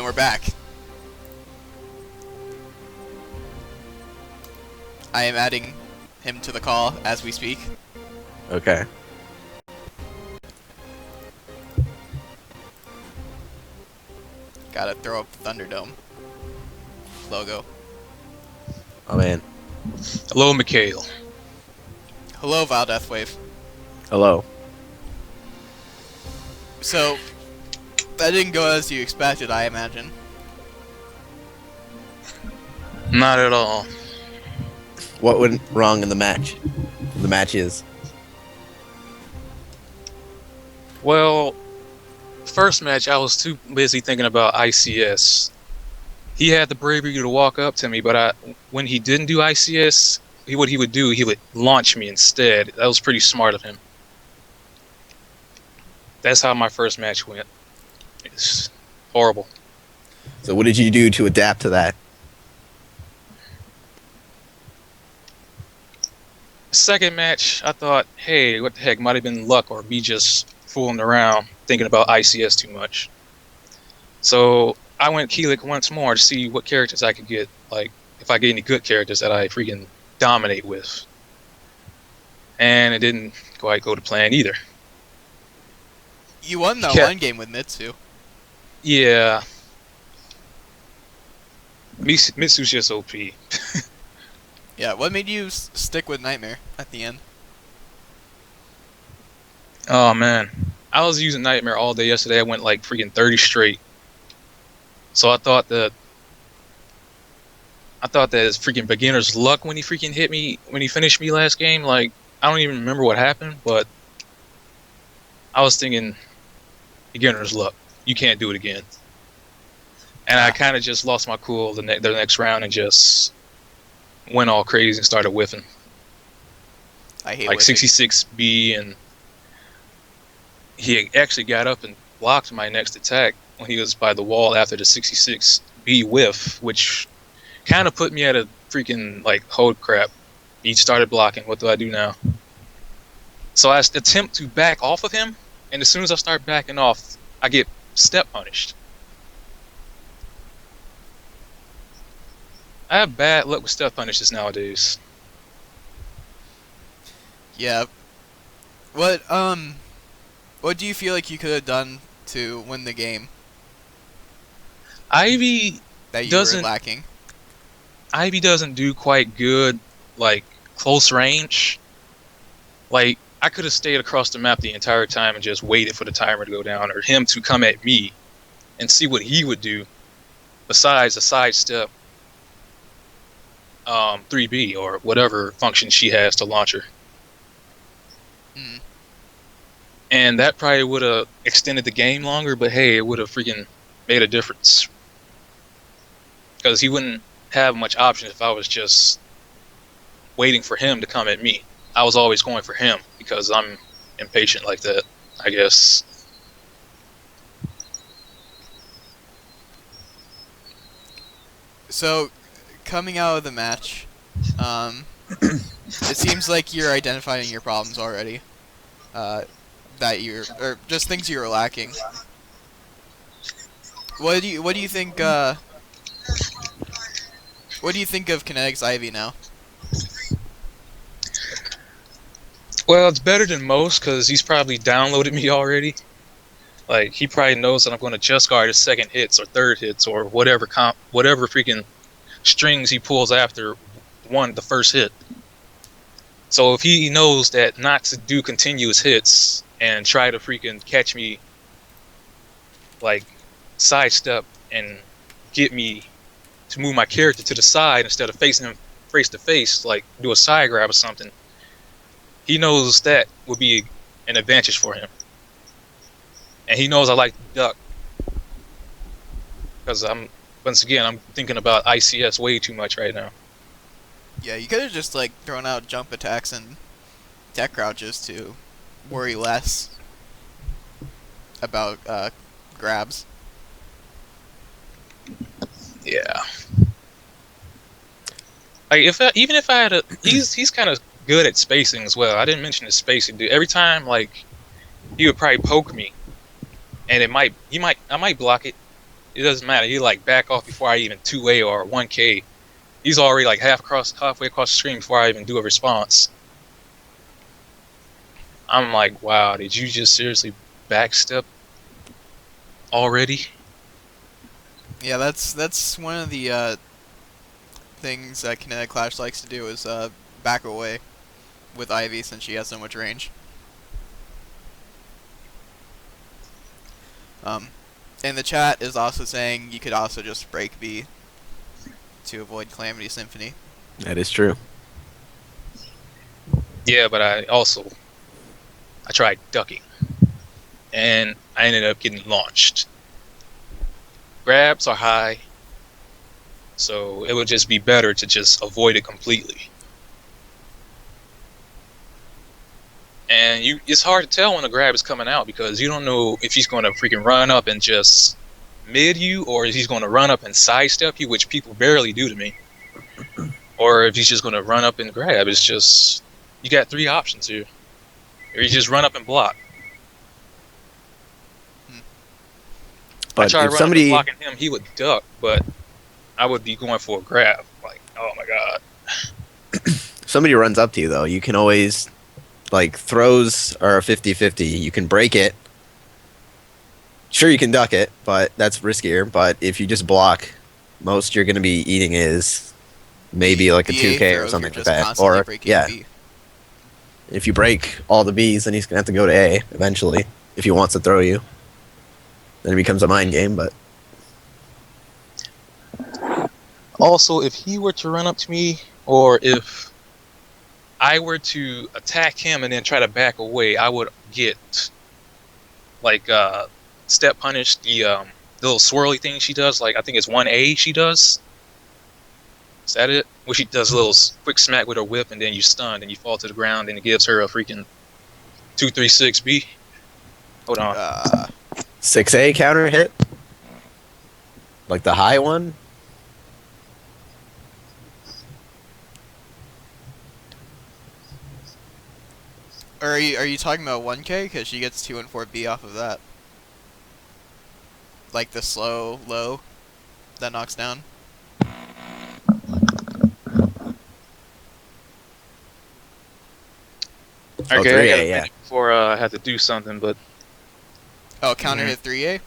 And we're back. I am adding him to the call as we speak. Okay. Gotta throw up the Thunderdome logo. Oh man. Hello, Mikhail. Hello, Vile Deathwave. Hello. So, that didn't go as you expected, I imagine. Not at all. What went wrong in the match? The matches. Well, first match, I was too busy thinking about ICS. He had the bravery to walk up to me, but when he didn't do ICS, what he would do, he would launch me instead. That was pretty smart of him. That's how my first match went. It's horrible. So what did you do to adapt to that? Second match, I thought, hey, what the heck, might have been luck or me just fooling around, thinking about ICS too much. So I went Keelik once more to see what characters I could get, like, if I get any good characters that I freaking dominate with. And it didn't quite go to plan either. You won that Yeah. one game with Mitsu. Yeah. Mitsu's just OP. Yeah, what made you stick with Nightmare at the end? Oh man, I was using Nightmare all day yesterday. I went like freaking 30 straight. So I thought that it's freaking beginner's luck when he freaking hit me, when he finished me last game. Like, I don't even remember what happened, but I was thinking beginner's luck. You can't do it again. And I kind of just lost my cool the next round and just went all crazy and started whiffing. I hate Like whiffing. 66B, and he actually got up and blocked my next attack when he was by the wall after the 66B whiff, which kind of put me at a freaking, like, hold crap. He started blocking. What do I do now? So I attempt to back off of him, and as soon as I start backing off, I get step punished. I have bad luck with step punishes nowadays. Yeah. What do you feel like you could have done to win the game Ivy that you doesn't were lacking? Ivy doesn't do quite good, like, close range. Like, I could have stayed across the map the entire time and just waited for the timer to go down, or him to come at me and see what he would do besides a sidestep 3B or whatever function she has to launch her. Mm. And that probably would have extended the game longer, but hey, it would have freaking made a difference. Because he wouldn't have much options if I was just waiting for him to come at me. I was always going for him because I'm impatient like that, I guess. So, coming out of the match, it seems like you're identifying your problems already. That you're, or just things you were lacking. What do you think? What do you think of Kinetic's Ivy now? Well, it's better than most because he's probably downloaded me already. Like, he probably knows that I'm going to just guard his second hits or third hits or whatever freaking strings he pulls after the first hit. So if he knows that not to do continuous hits and try to freaking catch me, like, sidestep and get me to move my character to the side instead of facing him face to face, like do a side grab or something, he knows that would be an advantage for him. And he knows I like to duck. Because once again, I'm thinking about ICS way too much right now. Yeah, you could have just like thrown out jump attacks and tech crouches to worry less about grabs. Yeah. Like, even if I had he's kind of good at spacing as well. I didn't mention his spacing, dude. Every time, like, he would probably poke me, and I might block it, It doesn't matter. He like back off before I even 2A or 1K. He's already like halfway across the screen before I even do a response. I'm like, wow, did you just seriously backstep already? Yeah, that's one of the things that Kinetic Clash likes to do is back away with Ivy since she has so much range. And the chat is also saying you could also just break B to avoid Calamity Symphony. That is true. Yeah, but I tried ducking, and I ended up getting launched. Grabs are high, so it would just be better to just avoid it completely. And it's hard to tell when a grab is coming out because you don't know if he's going to freaking run up and just mid you, or if he's going to run up and sidestep you, which people barely do to me, or if he's just going to run up and grab. It's just, you got 3 options here. Or you just run up and block. But I tried if running somebody, and blocking him, he would duck, but I would be going for a grab. Like, oh my god. somebody runs up to you though, you can always, like, throws are a 50-50. You can break it. Sure, you can duck it, but that's riskier. But if you just block, most you're going to be eating is maybe like a The 2K or throws, something you're like just that. constantly Or breaking yeah, B. if you break all the Bs, then he's going to have to go to A eventually if he wants to throw you. Then it becomes a mind game, but Also, if he were to run up to me, or if I were to attack him and then try to back away, I would get like step punish, the little swirly thing she does. Like, I think it's 1A she does. Is that it? Where she does a little quick smack with her whip, and then you stun, and you fall to the ground, and it gives her a freaking 2-3-6B. Hold on. 6A counter hit? Like the high one? Or are you talking about 1K? Because she gets 2 and 4B off of that. Like the slow low that knocks down. Oh, Okay, 3A, I gotta yeah. finish before I have to do something, but Oh, counter hit 3A?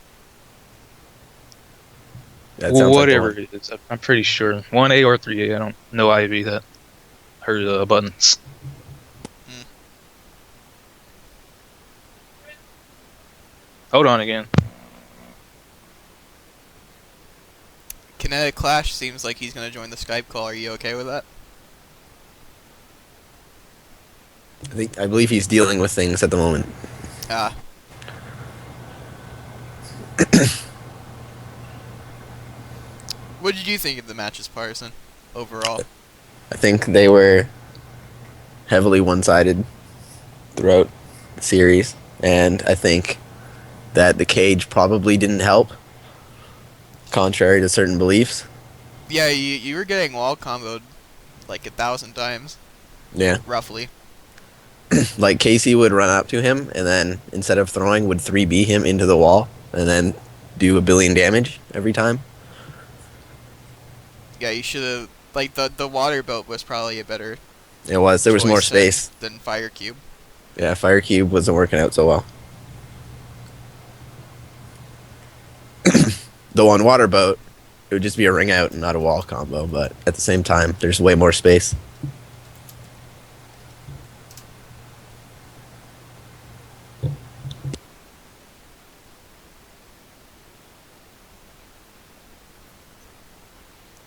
That sounds like the whatever one. it is, I'm pretty sure 1A or 3A. I don't know IV that her buttons. Hold on again. Kinetic Clash seems like he's gonna join the Skype call. Are you okay with that? I believe he's dealing with things at the moment. Ah. What did you think of the matches, Partisan, overall? I think they were heavily one-sided throughout the series, and I think that the cage probably didn't help, contrary to certain beliefs. Yeah, you were getting wall comboed like 1,000 times, Yeah. roughly. Like, Casey would run up to him, and then, instead of throwing, would 3B him into the wall, and then do 1 billion damage every time. Yeah, you should have, like, the water boat was probably a better It was. There was more choice space. than Fire Cube. Yeah, Fire Cube wasn't working out so well. Though on Water Boat, it would just be a ring out and not a wall combo, but at the same time, there's way more space.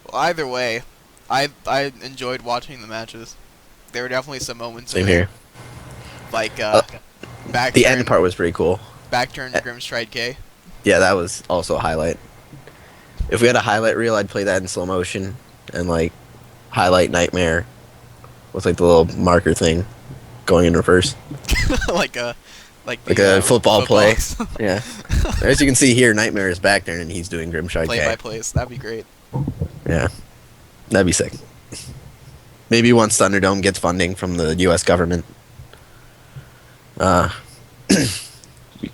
Well, either way, I enjoyed watching the matches. There were definitely some moments Same in there, here. like back The turn, end part was pretty cool. back turn Grimstride K. Yeah, that was also a highlight. If we had a highlight reel, I'd play that in slow motion and, like, highlight Nightmare with, like, the little marker thing going in reverse. like a football play. box. Yeah. As you can see here, Nightmare is back there and he's doing Grimshard Play K. by plays. That'd be great. Yeah. That'd be sick. Maybe once Thunderdome gets funding from the US government,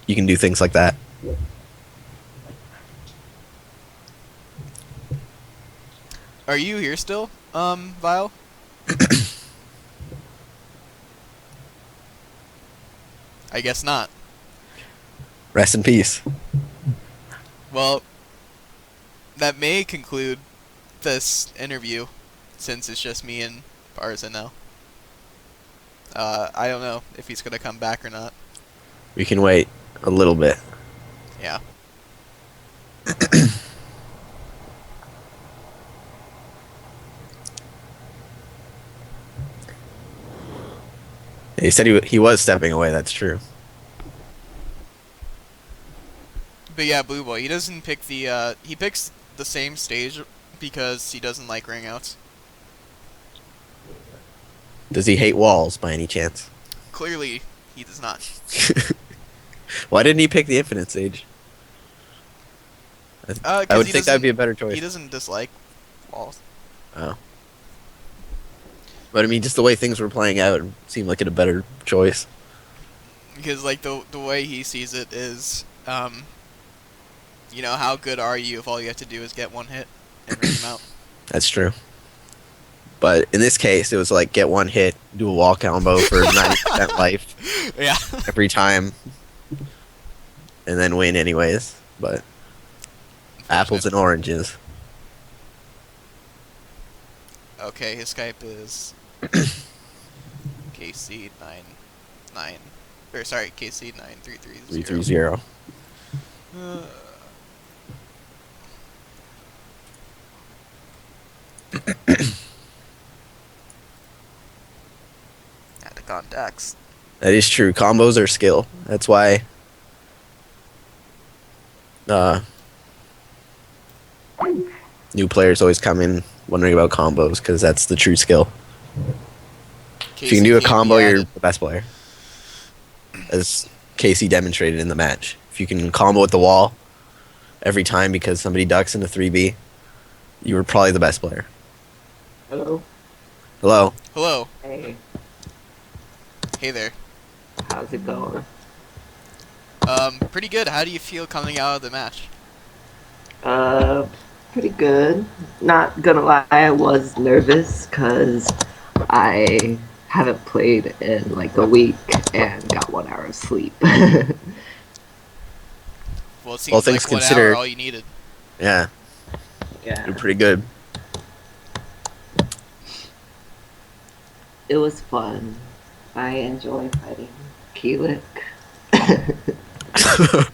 you can do things like that. Are you here still, Vile? I guess not. Rest in peace. Well, that may conclude this interview, since it's just me and Partisan now. I don't know if he's gonna come back or not. We can wait a little bit. Yeah. He said he was stepping away. That's true. But yeah, Blue Boy, he doesn't pick the, he picks the same stage because he doesn't like ring outs. Does he hate walls by any chance? Clearly, he does not. Why didn't he pick the infinite stage? I 'Cause would he think that'd be a doesn't- better choice. He doesn't dislike walls. Oh. But I mean, just the way things were playing out, it seemed like a better choice. Because, like, the way he sees it is, you know, how good are you if all you have to do is get one hit and ring him out? That's true. But in this case, it was like get one hit, do a wall combo for 90% life Yeah. every time, and then win anyways. But apples and oranges. Okay, his Skype is KC99, or sorry, KC9330. 330. Uh, Add to contacts. That is true. Combos are skill. That's why. New players always come in wondering about combos because that's the true skill. If you can do a combo, you're the best player. As Casey demonstrated in the match. If you can combo with the wall every time because somebody ducks into 3B, you were probably the best player. Hello. Hello. Hello. Hey. Hey there. How's it going? Pretty good. How do you feel coming out of the match? Pretty good. Not gonna lie, I was nervous because I haven't played in like a week and got 1 hour of sleep. Well, it seems things like 1 hour considered- all you needed. Yeah, Yeah. you're pretty good. It was fun. I enjoy fighting Keelik.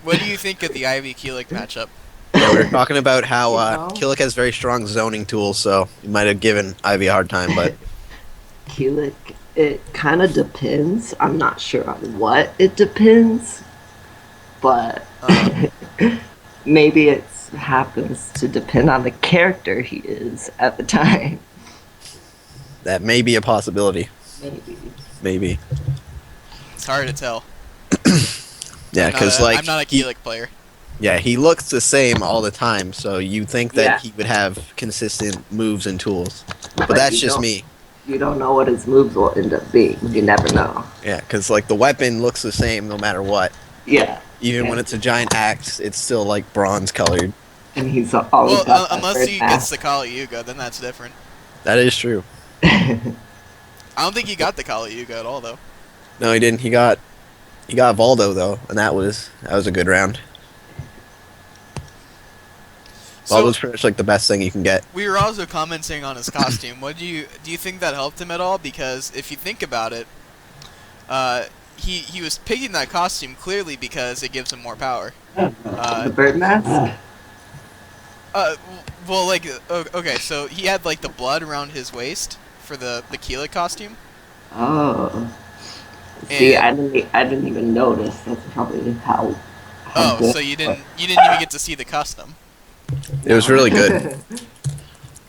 What do you think of the Ivy Keelik matchup? Yeah, we were talking about how You know? Killick has very strong zoning tools, so you might have given Ivy a hard time, but Keelik, it kind of depends. I'm not sure on what it depends, but maybe it happens to depend on the character he is at the time. that may be a possibility. Maybe. Maybe. It's hard to tell. Yeah, I'm not because a- like I'm not a Keelik player. yeah, he looks the same all the time, so you think that Yeah. he would have consistent moves and tools. But But that's you just don't- me. You don't know what his moves will end up being. You never know. Yeah, because like the weapon looks the same no matter what. Yeah. Even when Yeah. it's a giant axe, it's still like bronze colored. And he's always Well, got that unless third he gets ass. the Kali Yuga, then that's different. That is true. I don't think he got the Kali Yuga at all, though. No, he didn't. He got Valdo though, and that was a good round. So Valdo's pretty much like the best thing you can get. we were also commenting on his costume. What do you think that helped him at all? Because if you think about it, he was picking that costume clearly because it gives him more power. The bird mask? Well, like, okay, so he had like the blood around his waist for the Keelik costume. Oh. See, And- I didn't even notice. That's probably how Oh, good- so you didn't even get to see the custom. It was really good.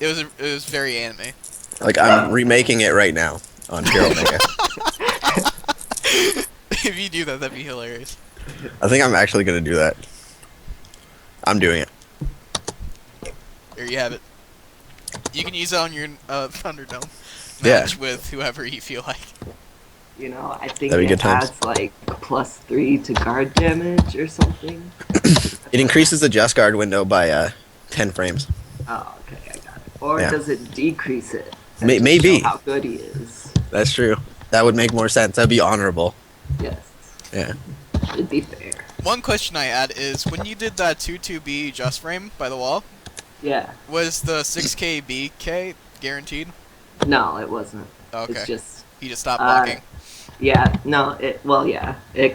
It was very anime. Like I'm remaking it right now on Pure Omega. If you do that, that'd be hilarious. I think I'm actually gonna do that. I'm doing it. There you have it. You can use it on your Thunderdome Yeah. match with whoever you feel like. You know, I think That'd be it good times. has like +3 to guard damage or something. It increases the just guard window by 10 frames. Oh, okay, I got it. Or Yeah. does it decrease it? And just Maybe. show how good he is. That's true. That would make more sense. That'd be honorable. Yes. Yeah. It'd be fair. One question I had is, when you did that 2-2B just frame by the wall, Yeah. was the 6K BK guaranteed? No, it wasn't. Okay. It's just He just stopped blocking. yeah, no, it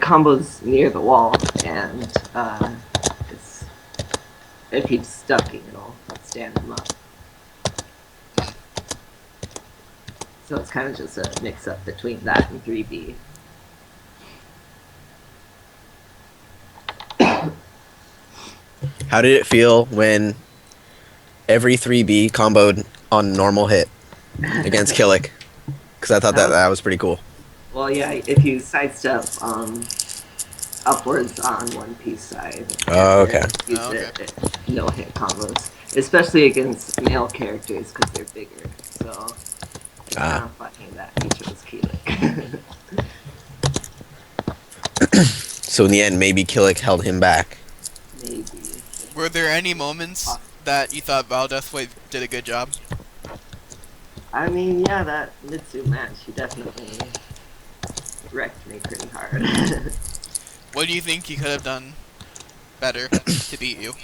combos near the wall, and it's, if he's stuck, it'll stand him up. So it's kind of just a mix-up between that and 3B. How did it feel when every 3B comboed on normal hit against Killick? Because I thought that was pretty cool. Well, yeah, if you sidestep upwards on one piece side, Oh, okay. use Oh, okay. it no hit combos, especially against male characters because they're bigger. So it's kind of funny that he chose Keelik. So in the end, maybe Killick held him back. Maybe. Were there any moments that you thought Val Deathwave did a good job? I mean, yeah, that Mitsu match, he definitely wrecked me pretty hard. What do you think he could have done better to beat you?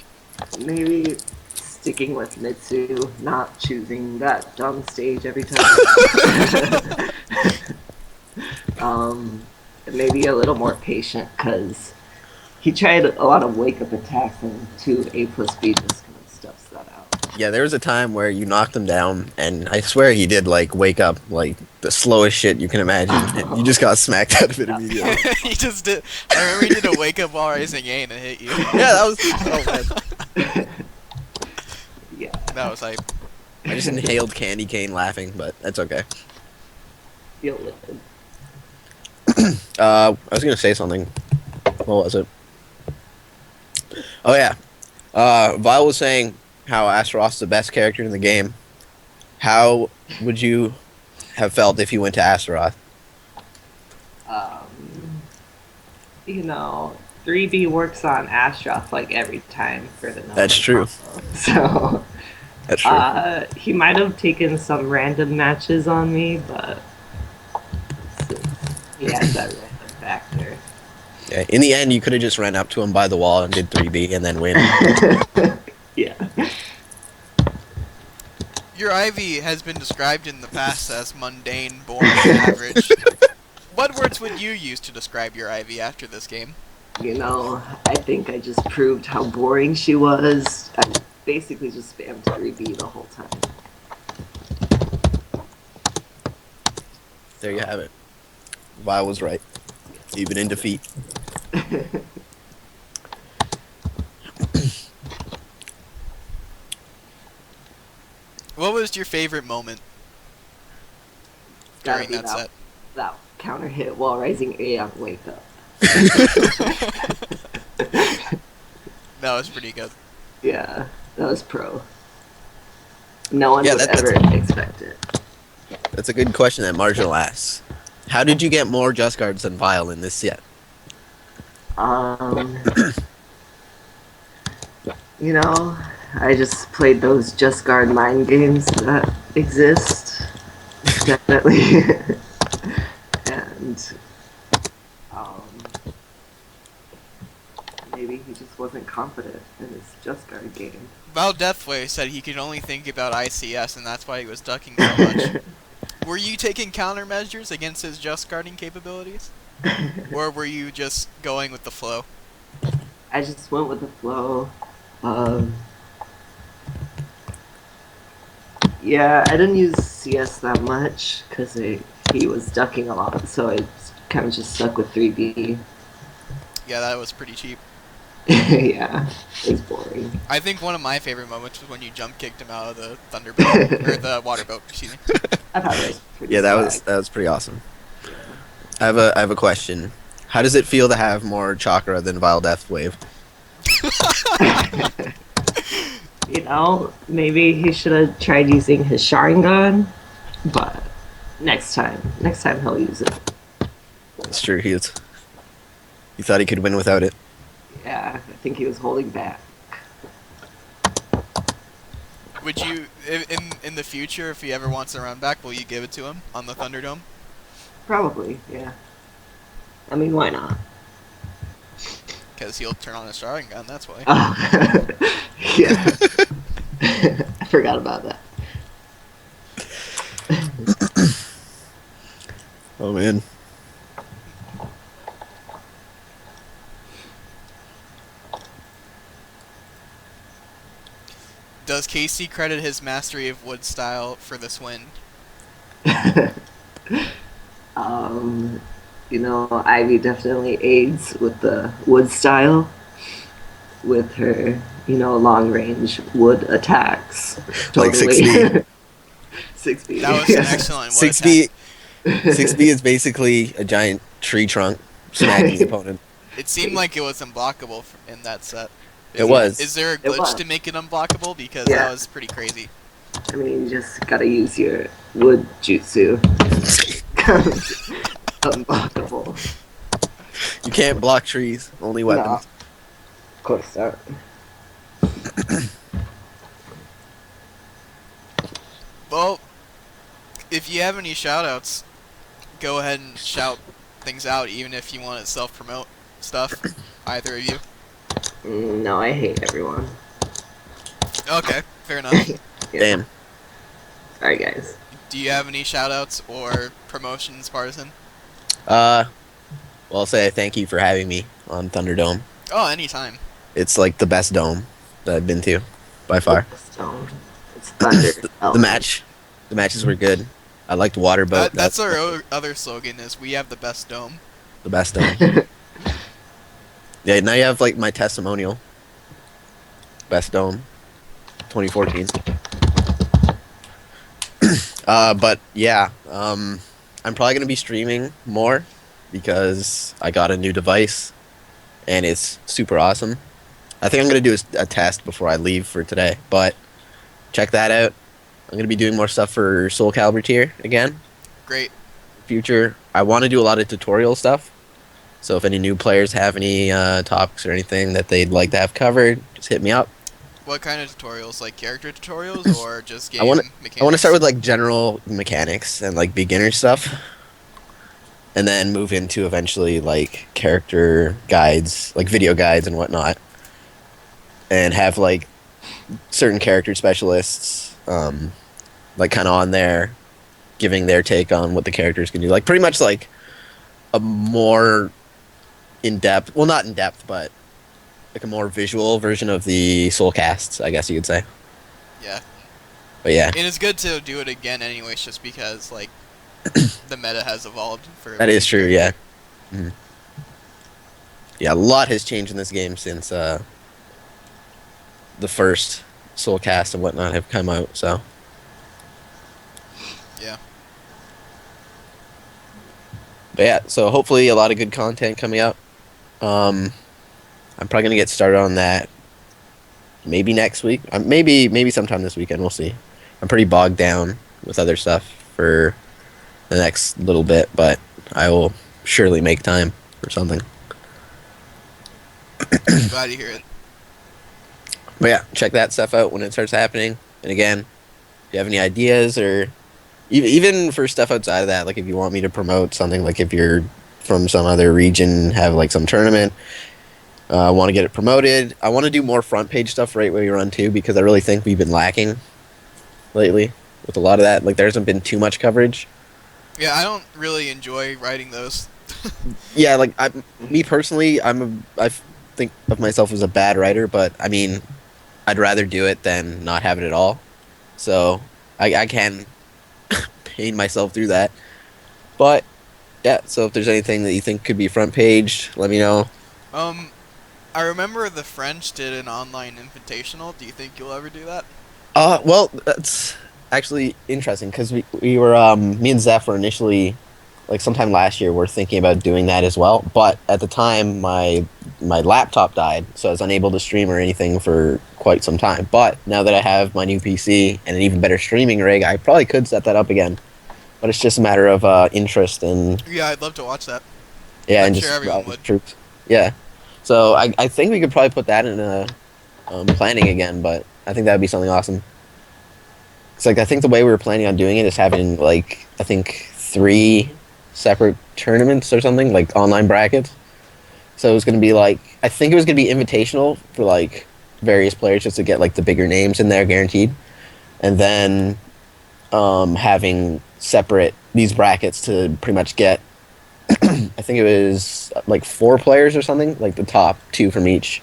Maybe sticking with Mitsu, not choosing that dumb stage every time. Maybe a little more patient, because he tried a lot of wake-up attacks, and 2A plus B just kind of stuffs that out. Yeah, there was a time where you knocked him down, and I swear he did like wake up like the slowest shit you can imagine. And you just got smacked out of it immediately. He just did. I remember he did a wake up while raising A and it hit you. Yeah, that was. Oh man. Yeah. That was hype. I just inhaled candy cane laughing, but that's okay. Feel lifted. I was gonna say something. What was it? Oh yeah. Vile was saying how Astaroth's the best character in the game. How would you have felt if you went to Astaroth? You know, 3B works on Astroth like every time for the number. That's true. So That's true. he might have taken some random matches on me, but he has that random factor. Yeah, in the end, you could have just ran up to him by the wall and did 3B and then win. Yeah. Your Ivy has been described in the past as mundane, boring, and average. What words would you use to describe your Ivy after this game? You know, I think I just proved how boring she was. I basically just spammed 3B the whole time. There you have it. Vile was right. Even in defeat. What was your favorite moment Gotta during be that set? That counter hit while rising A on wake up. That was pretty good. Yeah, that was pro. No one Yeah, would that's- ever expect it. That's a good question that Marginal asks. How did you get more Just Guards than Vile in this set? You know, I just played those Just Guard mind games that exist. Definitely. And maybe he just wasn't confident in his Just Guard game. Val Deathway said he could only think about ICS and that's why he was ducking so much. Were you taking countermeasures against his just guarding capabilities? Or were you just going with the flow? I just went with the flow. Yeah, I didn't use CS that much because he was ducking a lot, so I kind of just stuck with 3B. Yeah, that was pretty cheap. Yeah, it was boring. I think one of my favorite moments was when you jump kicked him out of the thunderbolt or the water boat. Excuse me. I thought it was pretty Yeah, that was pretty awesome. I have a question. How does it feel to have more chakra than Vile Death Wave? You know, maybe he should have tried using his Sharingan, but next time he'll use it. It's true. He thought he could win without it. Yeah, I think he was holding back. Would you, in the future, if he ever wants to run back, will you give it to him on the Thunderdome? Probably, yeah. I mean, why not? Because he'll turn on his starting gun, that's why. Oh. Yeah. I forgot about that. Oh man. Does Casey credit his mastery of wood style for this win? You know, Ivy definitely aids with the wood style, with her, you know, long range wood attacks. Totally. Like 6B. 6B. That was an excellent wood 6B, attack. 6B is basically a giant tree trunk smacking the opponent. It seemed like it was unblockable in that set. It was. Is there a It was. glitch to make it unblockable? Because Yeah. that was pretty crazy. I mean, you just gotta use your wood jutsu. Unblockable. You can't block trees, only weapons. No. Of course not. Well, if you have any shoutouts, go ahead and shout things out, even if you want to self-promote stuff. Either of you. No, I hate everyone. Okay, fair enough. Yeah. Damn. Sorry, guys. Do you have any shoutouts or promotions, Partisan? Well, I'll say thank you for having me on Thunderdome. Oh, anytime. It's like the best dome that I've been to, by far. Stone. It's thunder. The matches were good. I liked water boat. That's our other slogan is we have the best dome. the best dome. Yeah, now you have like my testimonial. Best dome, 2014. But yeah, I'm probably gonna be streaming more because I got a new device and it's super awesome. I think I'm gonna do a test before I leave for today, but check that out. I'm gonna be doing more stuff for Soul Calibur tier again. Great. Future, I want to do a lot of tutorial stuff. So if any new players have any topics or anything that they'd like to have covered, just hit me up. What kind of tutorials? Like character tutorials or just game I want mechanics? to start with like general mechanics and like beginner stuff, and then move into eventually like character guides, like video guides and whatnot, and have like certain character specialists, like kind of on there, giving their take on what the characters can do. Like pretty much like a more in-depth, well not in-depth, but like a more visual version of the Soul casts, I guess you could say. Yeah. But yeah. And it's good to do it again anyways, just because, like, the meta has evolved. That is true, yeah. Mm-hmm. Yeah, a lot has changed in this game since the first Soul cast and whatnot have come out, so. Yeah. But yeah, so hopefully a lot of good content coming up. I'm probably going to get started on that maybe next week. Maybe sometime this weekend. We'll see. I'm pretty bogged down with other stuff for the next little bit, but I will surely make time for something. Glad to hear it. But yeah, check that stuff out when it starts happening. And again, if you have any ideas or even for stuff outside of that, like if you want me to promote something, like if you're from some other region, have like some tournament, I want to get it promoted. I want to do more front page stuff right where you run too, because I really think we've been lacking lately with a lot of that. Like there hasn't been too much coverage. Yeah, I don't really enjoy writing those. Yeah, like me personally, I think of myself as a bad writer, but I mean, I'd rather do it than not have it at all. So I can pain myself through that. But yeah, so if there's anything that you think could be front page, let me know. I remember the French did an online invitational. Do you think you'll ever do that? Well, that's actually interesting because we were me and Zeph were initially, like sometime last year, we're thinking about doing that as well. But at the time, my laptop died, so I was unable to stream or anything for quite some time. But now that I have my new PC and an even better streaming rig, I probably could set that up again. But it's just a matter of interest and Yeah, I'd love to watch that. yeah, I'm and sure just everyone would. troops. Yeah, so I think we could probably put that in planning again. But I think that would be something awesome. It's like I think the way we were planning on doing it is having like I think 3 separate tournaments or something, like online brackets. So it was going to be like I think it was going to be invitational for like various players just to get like the bigger names in there guaranteed, and then having separate these brackets to pretty much get I think it was like 4 players or something, like the top 2 from each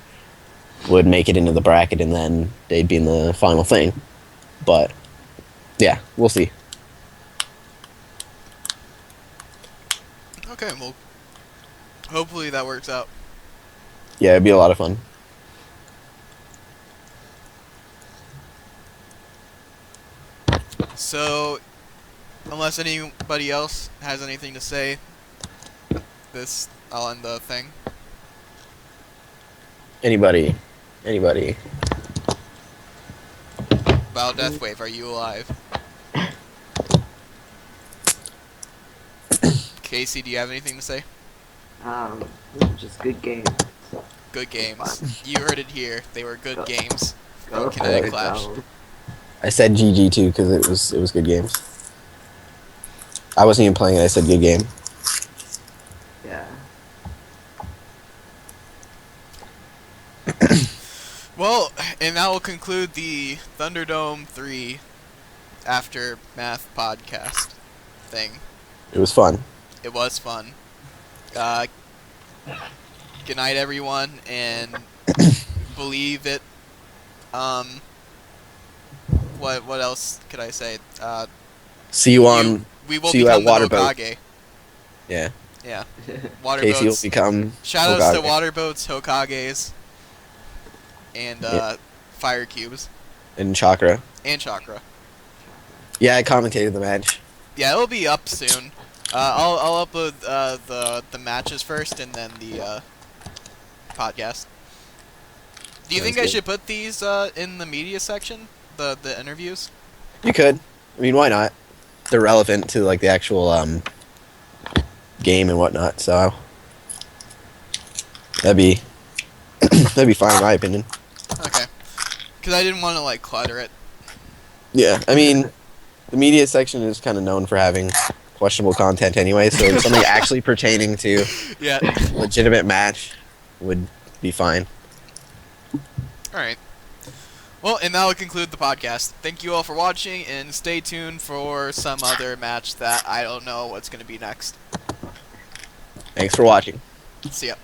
would make it into the bracket and then they'd be in the final thing. But yeah, we'll see. Okay, well, hopefully that works out. Yeah, it'd be a lot of fun. So, unless anybody else has anything to say, I'll end the thing. Anybody? Val Deathwave, are you alive? Casey, do you have anything to say? Just good game. Good games. You heard it here. They were good games. Go Kinetic for it, Clash. go. I said GG too because it was good games. I wasn't even playing it. I said good game. Yeah. Well, and that will conclude the Thunderdome 3 Aftermath podcast thing. It was fun. It was fun. Good night, everyone, and believe it. What else could I say? See you on. We will see you at become the Waterboat. Hokage. Yeah. Yeah. Casey will Waterboats. become. Shoutouts to Hokage. Waterboats, Hokages, and Yeah. Fire Cubes, And Chakra. and Chakra. Yeah, I commentated the match. Yeah, it'll be up soon. I'll upload the matches first and then the podcast. Do you Sounds think I good. should put these in the media section? The interviews? You could. I mean, why not? They're relevant to like the actual game and whatnot. So that'd be that'd be fine in my opinion. Okay. Because I didn't want to like clutter it. Yeah, I mean, the media section is kind of known for having questionable content anyway. So something actually pertaining to Yeah. legitimate match would be fine. Alright. Well, and that will conclude the podcast. Thank you all for watching, and stay tuned for some other match that I don't know what's going to be next. Thanks for watching. See ya.